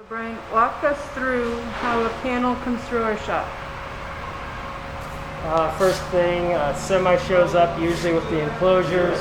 Brian, walk us through how a panel comes through our shop. First thing, semi shows up usually with the enclosures,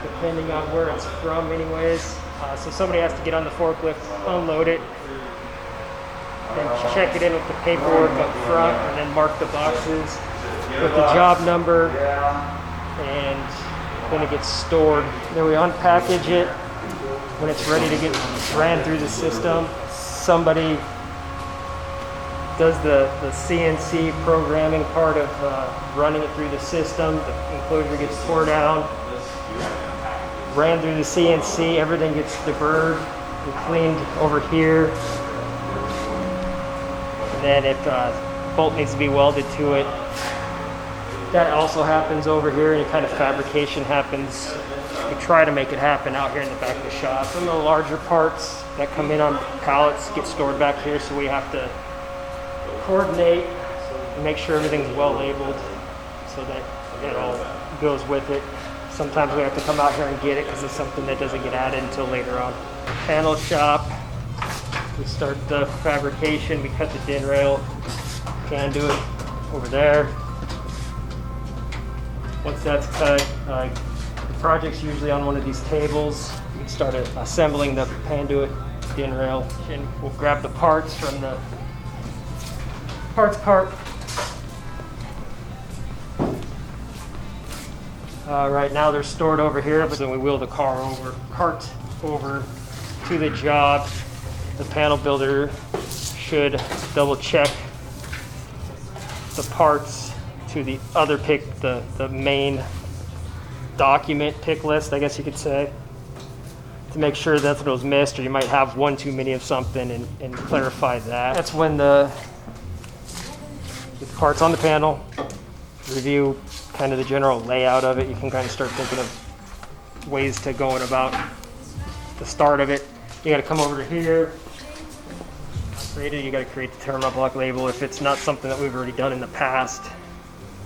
depending on where it's from anyways. So somebody has to get on the forklift, unload it, then check it in with the paperwork up front, and then mark the boxes with the job number, and then it gets stored. Then we unpackage it. When it's ready to get ran through the system, somebody does the CNC programming part of running it through the system. The enclosure gets tore down, ran through the CNC, everything gets deburred and cleaned over here. And then if bolt needs to be welded to it, that also happens over here. Any kind of fabrication happens. We try to make it happen out here in the back of the shop. Some of the larger parts that come in on pallets get stored back here, so we have to coordinate and make sure everything's well labeled so that it all goes with it. Sometimes we have to come out here and get it because it's something that doesn't get added until later on. Panel shop, we start the fabrication, we cut the din rail, can do it over there. Once that's cut, the project's usually on one of these tables. We can start assembling the panduit din rail, and we'll grab the parts from the parts cart. Right now they're stored over here, but then we wheel the cart over to the job. The panel builder should double check the parts to the other pick, the main document pick list, I guess you could say, to make sure that's what was missed, or you might have one too many of something, and clarify that. That's when the parts on the panel, review kind of the general layout of it. You can kind of start thinking of ways to go about the start of it. You got to come over to here, you got to create the terminal block label. If it's not something that we've already done in the past,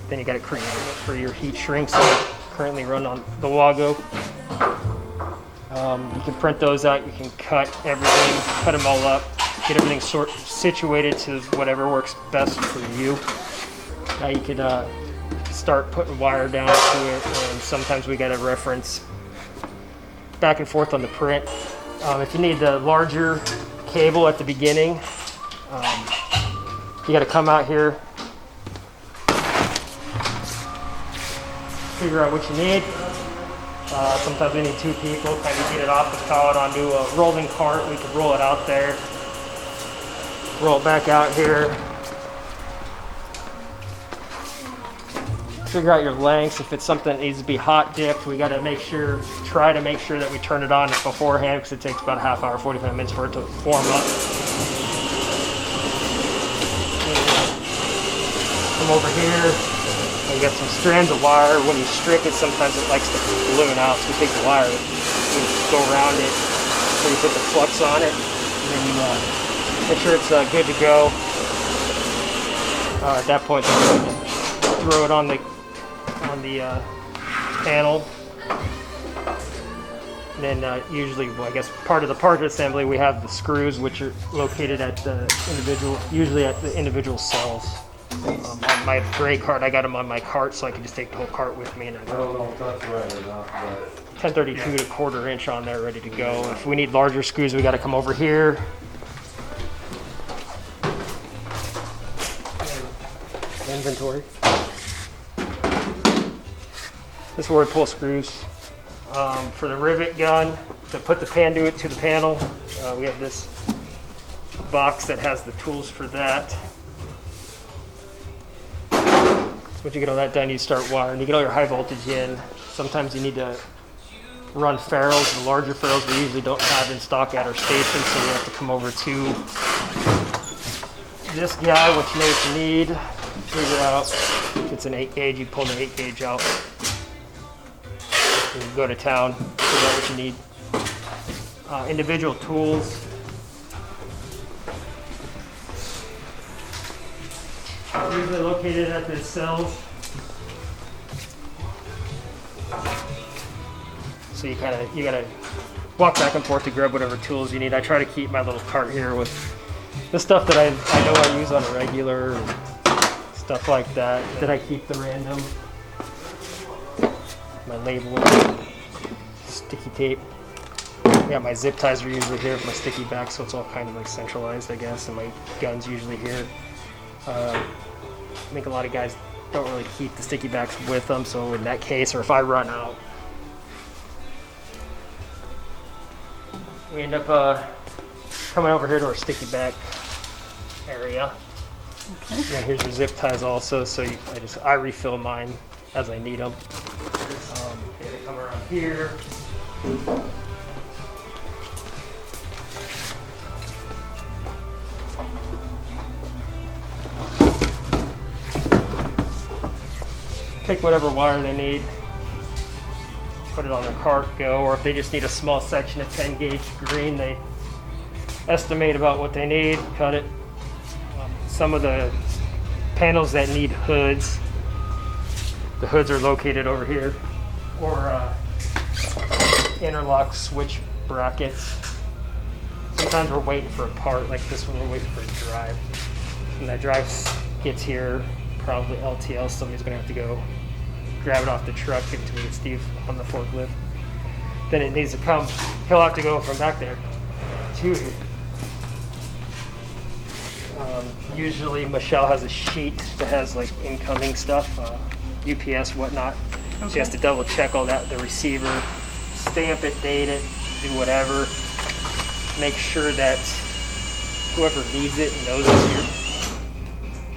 then you got to create it for your heat shrinks that currently run on the Wago. You can print those out. You can cut everything, cut them all up, get everything situated to whatever works best for you. Now you could start putting wire down to it, and sometimes we got to reference back and forth on the print. If you need the larger cable at the beginning, you got to come out here, figure out what you need. Sometimes we need two people, kind of get it off the pallet onto a rolling cart. We can roll it out there, roll it back out here, figure out your lengths. If it's something that needs to be hot dipped, we got to try to make sure that we turn it on beforehand, because it takes about a half hour, 45 minutes for it to warm up. Come over here. We got some strands of wire. When you strip it, sometimes it likes to balloon out, so we take the wire, we go around it, so you put the flux on it, and then you make sure it's good to go. At that point, then you throw it on the panel. And then usually, well, I guess part of the part assembly, we have the screws, which are located at the individual cells. On my gray cart, I got them on my cart, so I can just take the whole cart with me, and I don't know if that's right or not, but 1032 to 1/4 inch on there, ready to go. If we need larger screws, we got to come over here. Inventory. This is where we pull screws. For the rivet gun, to put the panduit to the panel, we have this box that has the tools for that. Once you get all that done, you start wiring. You get all your high voltage in. Sometimes you need to run ferrules. The larger ferrules we usually don't have in stock at our station, so we have to come over to this guy, which you know what you need. Figure out if it's an 8 gauge, you pull the 8 gauge out. You go to town, figure out what you need. Individual tools. Usually located at the cells. So you gotta walk back and forth to grab whatever tools you need. I try to keep my little cart here with the stuff that I know I use on a regular, and stuff like that. That I keep the random. My labeling, sticky tape. Yeah, my zip ties are usually here with my sticky back, so it's all kind of like centralized, I guess. And my gun's usually here. I think a lot of guys don't really keep the sticky backs with them, so in that case, or if I run out, we end up coming over here to our sticky back area. Okay. And here's your zip ties also, so I refill mine as I need them. They come around here. Pick whatever wire they need, put it on their cart, go, or if they just need a small section of 10 gauge green, they estimate about what they need, cut it. Some of the panels that need hoods, the hoods are located over here, or interlock switch brackets. Sometimes we're waiting for a part, like this one we're waiting for a drive. When that drive gets here, probably LTL, somebody's gonna have to go grab it off the truck, give it to me and Steve on the forklift. Then it needs to come, he'll have to go from back there to here. Usually Michelle has a sheet that has like incoming stuff, UPS, whatnot. Okay. She has to double check all that, the receiver, stamp it, date it, do whatever. Make sure that whoever needs it knows it's here.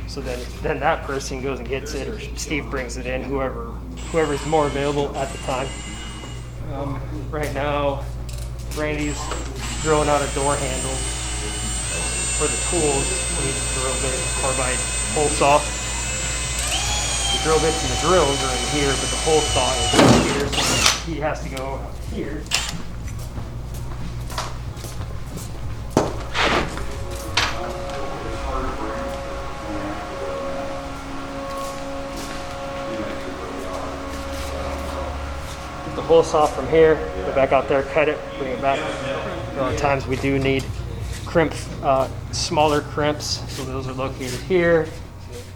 So then that person goes and gets it, or Steve brings it in, whoever's more available at the time. Right now, Randy's drilling out a door handle for the tools. We need a drill bit, carbide hole saw. The drill bits and the drills are in here, but the hole saw is here, so he has to go here. The hole saw from here, go back out there, cut it, bring it back. A lot of times we do need crimp, smaller crimps, so those are located here.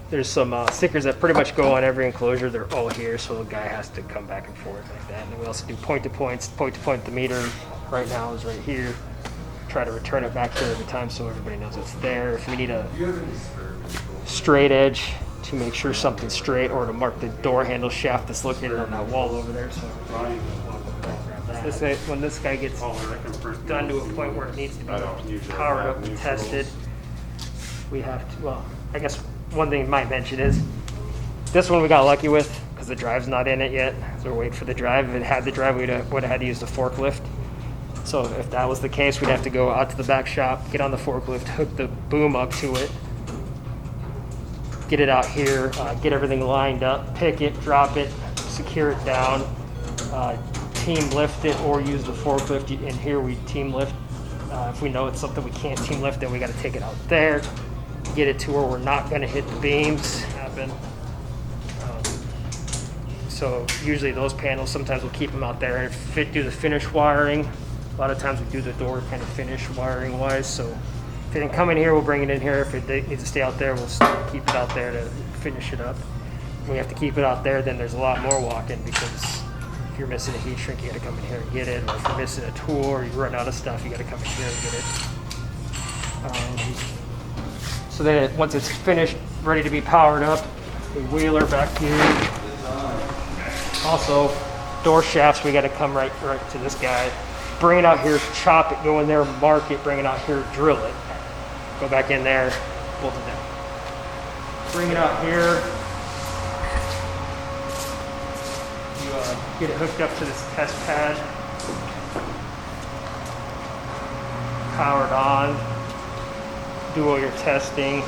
There's some stickers that pretty much go on every enclosure. They're all here, so the guy has to come back and forth like that. And then we also do point to point. The meter right now is right here. Try to return it back there every time so everybody knows it's there. If we need a straight edge to make sure something's straight, or to mark the door handle shaft that's located on that wall over there. So when this guy gets done to a point where it needs to be powered up and tested, we have to, well, I guess one thing I might mention is this one we got lucky with because the drive's not in it yet. So we're waiting for the drive. If it had the drive, we would have had to use the forklift. So if that was the case, we'd have to go out to the back shop, get on the forklift, hook the boom up to it, get it out here, get everything lined up, pick it, drop it, secure it down, team lift it, or use the forklift. In here we team lift. If we know it's something we can't team lift, then we got to take it out there, get it to where we're not going to hit the beams. So usually those panels, sometimes we'll keep them out there and do the finish wiring. A lot of times we do the door kind of finish wiring wise. So if it didn't come in here, we'll bring it in here. If it needs to stay out there, we'll keep it out there to finish it up. When we have to keep it out there, then there's a lot more walking, because if you're missing a heat shrink, you got to come in here and get it. Or if you're missing a tool or you run out of stuff, you got to come in here and get it. So then once it's finished, ready to be powered up, we wheel her back here. Also, door shafts, we got to come right to this guy. Bring it out here, chop it, go in there, mark it, bring it out here, drill it. Go back in there, bolt it down. Bring it out here. You get it hooked up to this test pad. Powered on. Do all your testing.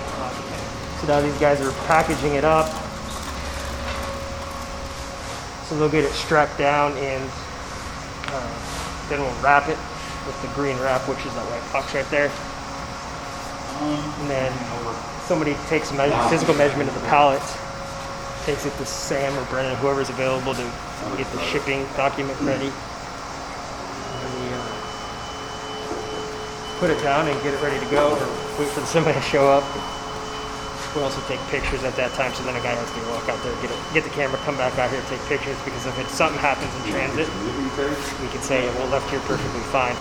So now these guys are packaging it up. So they'll get it strapped down, and then we'll wrap it with the green wrap, which is that white box right there. And then somebody takes a physical measurement of the pallet, takes it to Sam or Brennan, whoever's available, to get the shipping document ready. put it down and get it ready to go, or wait for somebody to show up. We also take pictures at that time, so then a guy has to walk out there, get the camera, come back out here, take pictures, because if something happens in transit, we can say, well, left here perfectly fine.